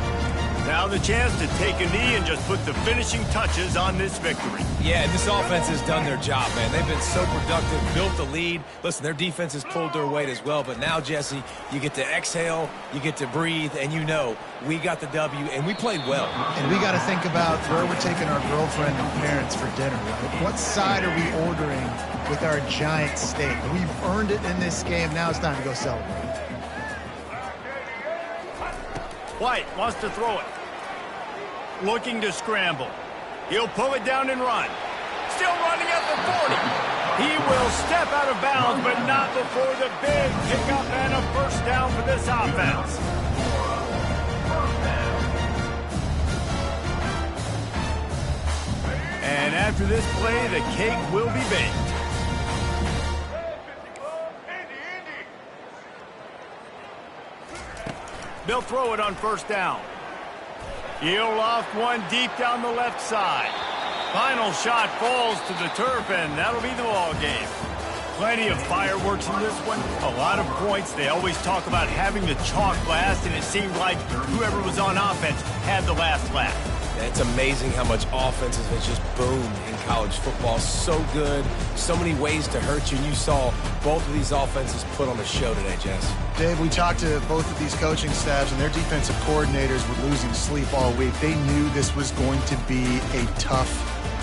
Now the chance to take a knee and just put the finishing touches on this victory. Yeah, this offense has done their job, man. They've been so productive, built the lead. Listen, their defense has pulled their weight as well. But now, Jesse, you get to exhale, you get to breathe, and you know we got the W, and we played well. And we got to think about where we're taking our girlfriend and parents for dinner. Right? What side are we ordering with our giant steak? We've earned it in this game. Now it's time to go celebrate. White wants to throw it. Looking to scramble. He'll pull it down and run. Still running at the 40. He will step out of bounds, but not before the big pickup and a first down for this offense. And after this play, the cake will be baked. They'll throw it on first down. He'll loft one deep down the left side. Final shot falls to the turf, and that'll be the ball game. Plenty of fireworks in this one. A lot of points. They always talk about having the chalk blast, and it seemed like whoever was on offense had the last laugh. It's amazing how much offense has just boomed in college football. So good. So many ways to hurt you. And you saw both of these offenses put on a show today, Jess. Dave, we talked to both of these coaching staffs, and their defensive coordinators were losing sleep all week. They knew this was going to be a tough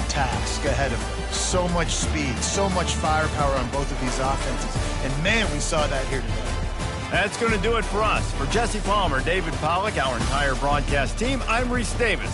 task ahead of them. So much speed, so much firepower on both of these offenses. And, man, we saw that here today. That's going to do it for us. For Jesse Palmer, David Pollack, our entire broadcast team, I'm Reese Davis.